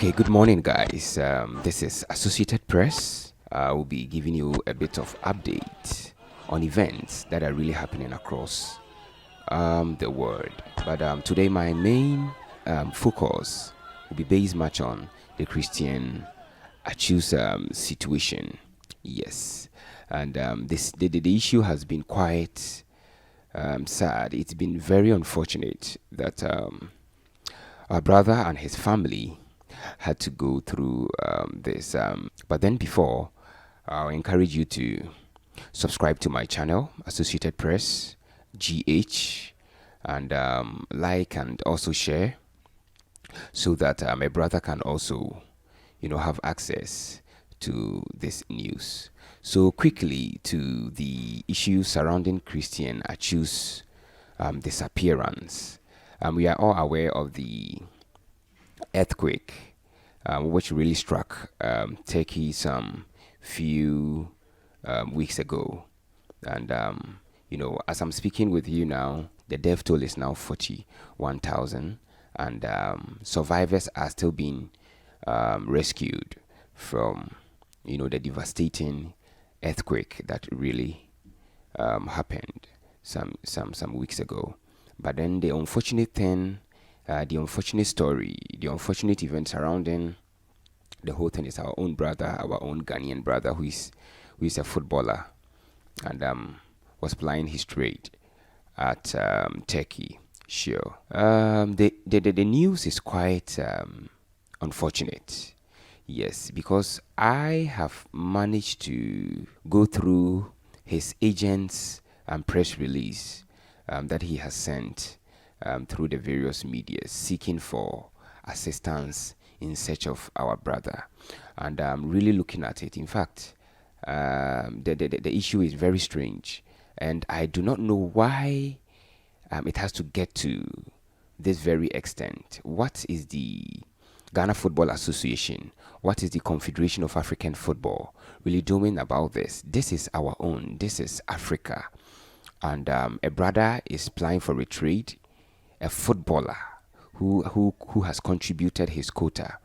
Okay, good morning, guys. This is Associated Press. I will be giving you a bit of update on events that are really happening across the world. But today, my main focus will be based much on the Christian Atsu's situation. Yes, and the issue has been quite sad. It's been very unfortunate that our brother and his family had to go through this. But then before, I'll encourage you to subscribe to my channel, Associated Press, GH, and like and also share so that my brother can also, have access to this news. So quickly to the issues surrounding Christian Atsu's disappearance. We are all aware of the earthquake, which really struck Turkey some few weeks ago. And, as I'm speaking with you now, the death toll is now 41,000, and survivors are still being rescued from, the devastating earthquake that really happened some weeks ago. But then the unfortunate thing, the unfortunate story, the unfortunate event surrounding the whole thing is our own brother, our own Ghanaian brother, who is a footballer and was plying his trade at Turkey. Sure. The news is quite unfortunate. Yes, because I have managed to go through his agent's press release that he has sent through the various media seeking for assistance in search of our brother. And I'm really looking at it. In fact, the issue is very strange. And I do not know why it has to get to this very extent. What is the Ghana Football Association? What is the Confederation of African Football really doing about this? This is our own. This is Africa. And a brother is applying for a trade, a footballer who has contributed his quota,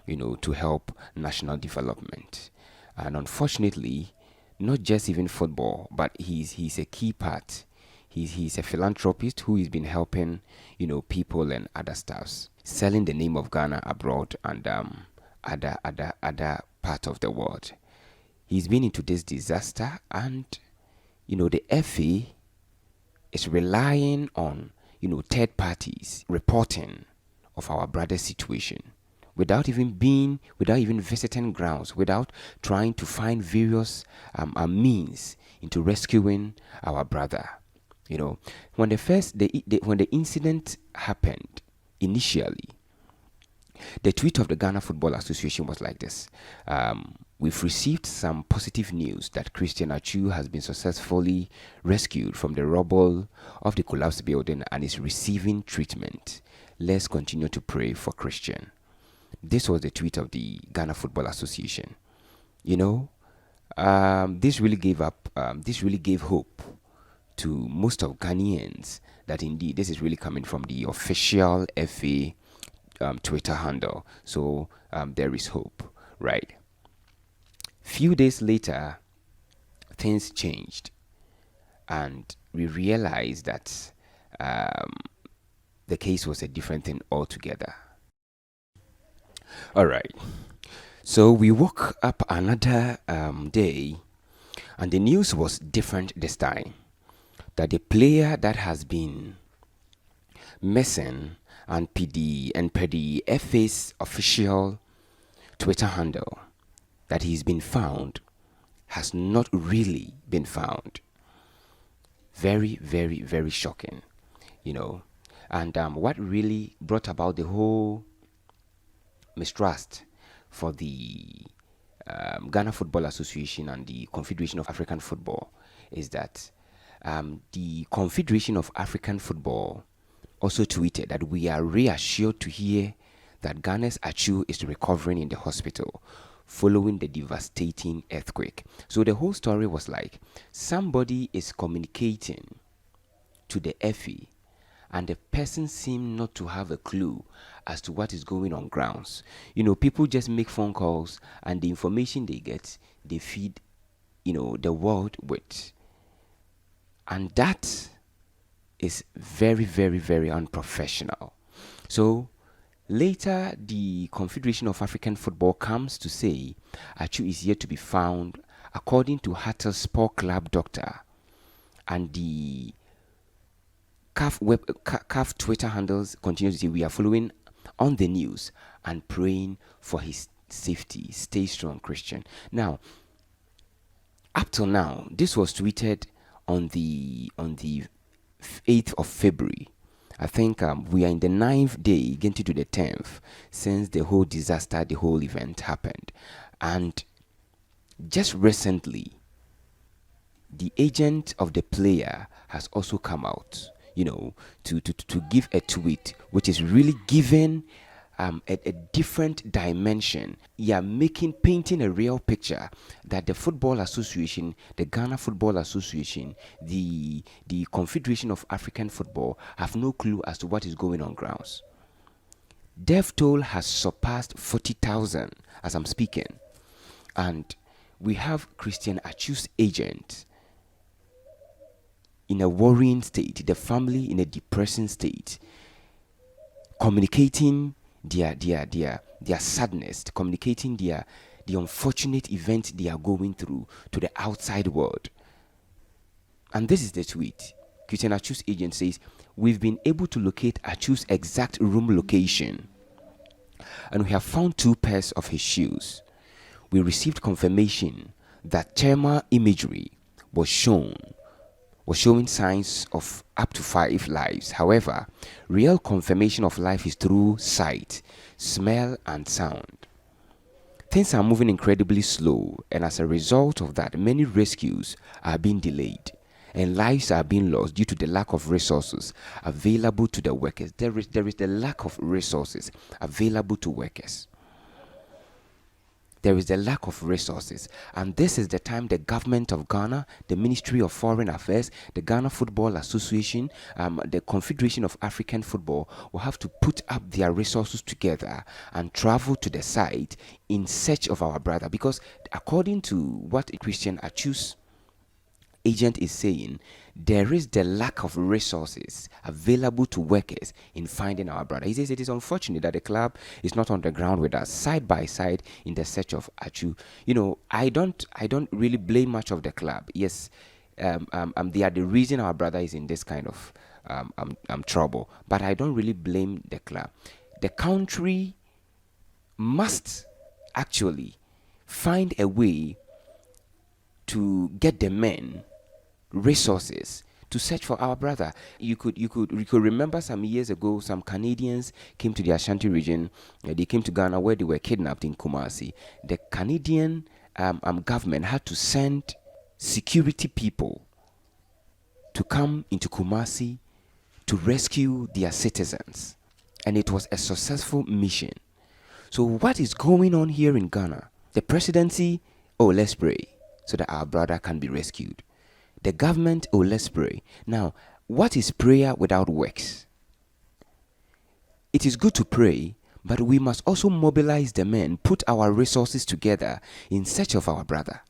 to help national development. And unfortunately, not just even football, but he's a key part. He's a philanthropist who has been helping, people and other stuffs, selling the name of Ghana abroad and other part of the world. He's been into this disaster, and the FA is relying on third parties reporting of our brother's situation without even visiting grounds, without trying to find various means into rescuing our brother. When the incident happened initially, the tweet of the Ghana Football Association was like this: we've received some positive news that Christian Atsu has been successfully rescued from the rubble of the collapsed building and is receiving treatment. Let's continue to pray for Christian. This was the tweet of the Ghana Football Association. This really gave hope to most of Ghanaians that indeed this is really coming from the official FA Twitter handle. So there is hope, right? Few days later, things changed, and we realized that the case was a different thing altogether. All right. So we woke up another day, and the news was different this time. That the player that has been missing and per the FA's official Twitter handle that he's been found has not really been found. Very, very, very shocking, And what really brought about the whole mistrust for the Ghana Football Association and the Confederation of African Football is that the Confederation of African Football also tweeted that we are reassured to hear that Ghana's Atsu is recovering in the hospital following the devastating earthquake. So the whole story was like somebody is communicating to the FA and the person seemed not to have a clue as to what is going on grounds. People just make phone calls, and the information they get, they feed, the world with. And that is very, very, very unprofessional. So later, the Confederation of African Football comes to say Atsu is yet to be found, according to Hatter's Sport Club doctor, and the CAF Twitter handles continue to say, we are following on the news and praying for his safety. Stay strong, Christian. Now, up till now, this was tweeted on the 8th of February. I think we are in the 9th day, getting to the 10th, since the whole disaster, the whole event happened. And just recently, the agent of the player has also come out, to give a tweet, which is really giving a different dimension. Yeah, painting a real picture that the Football Association, the Ghana Football Association, the Confederation of African Football have no clue as to what is going on grounds. Death toll has surpassed 40,000 as I'm speaking, and we have Christian Atsu's agent in a worrying state, the family in a depressing state, communicating their sadness, communicating the unfortunate event they are going through to the outside world. And this is the tweet. Christian Atsu's agent says, we've been able to locate Atsu's exact room location, and we have found 2 pairs of his shoes. We received confirmation that thermal imagery was showing signs of up to 5 lives. However, real confirmation of life is through sight, smell, and sound. Things are moving incredibly slow, and as a result of that, many rescues are being delayed, and lives are being lost due to the lack of resources available to the workers. There is the lack of resources available to workers. There is the lack of resources, and this is the time the government of Ghana, the Ministry of Foreign Affairs, the Ghana Football Association, the Confederation of African Football will have to put up their resources together and travel to the site in search of our brother, because according to what Christian Atsu's agent is saying, there is the lack of resources available to workers in finding our brother. He says it is unfortunate that the club is not on the ground with us side by side in the search of Atsu. I don't really blame much of the club. Yes, they are the reason our brother is in this kind of trouble, but I don't really blame the club. The country must actually find a way to get the men resources to search for our brother. You could remember some years ago, some Canadians came to the Ashanti region. They came to Ghana, where they were kidnapped in Kumasi. The Canadian government had to send security people to come into Kumasi to rescue their citizens, and it was a successful mission. So what is going on here in Ghana? The presidency, let's pray so that our brother can be rescued. The government, let's pray. Now, what is prayer without works? It is good to pray, but we must also mobilize the men, put our resources together in search of our brother.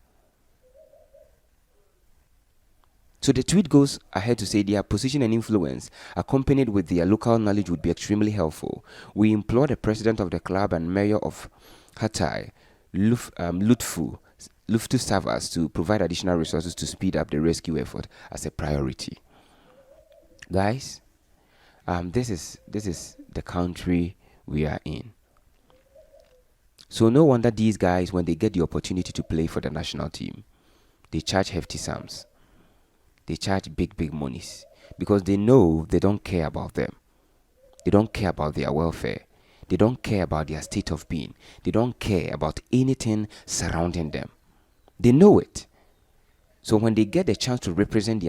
So the tweet goes ahead to say their position and influence, accompanied with their local knowledge, would be extremely helpful. We implore the president of the club and mayor of Hatay, Lutfu Savas, to provide additional resources to speed up the rescue effort as a priority. Guys, this is the country we are in. So no wonder these guys, when they get the opportunity to play for the national team, they charge hefty sums. They charge big monies, because they know they don't care about them. They don't care about their welfare. They don't care about their state of being. They don't care about anything surrounding them. They know it. So when they get the chance to represent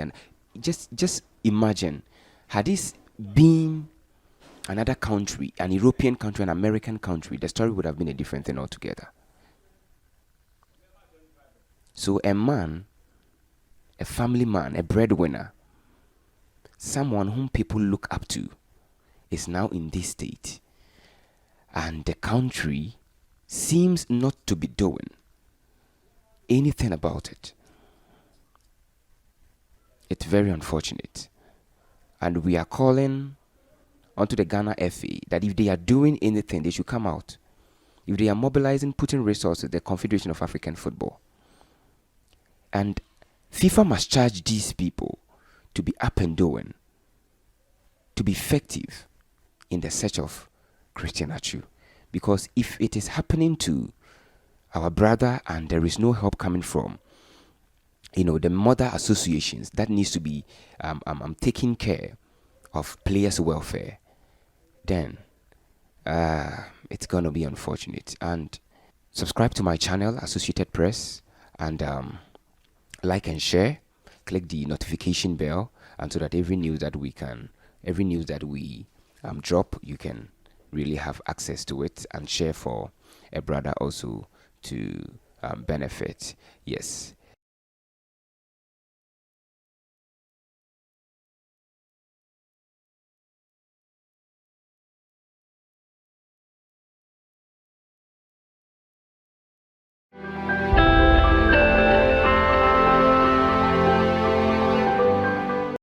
just imagine, had this been another country, an European country, an American country, the story would have been a different thing altogether. So a man, a family man, a breadwinner, someone whom people look up to is now in this state, and the country seems not to be doing anything about it. It's very unfortunate. And we are calling onto the Ghana FA that if they are doing anything, they should come out. If they are mobilizing, putting resources, the Confederation of African Football. And FIFA must charge these people to be up and doing, to be effective in the search of Christian Atsu. Because if it is happening to our brother and there is no help coming from, the mother associations that needs to be taking care of players' welfare, then it's going to be unfortunate. And subscribe to my channel, Associated Press, and like and share. Click the notification bell, and so that every news that we drop, you can really have access to it and share for a brother also to benefit. Yes.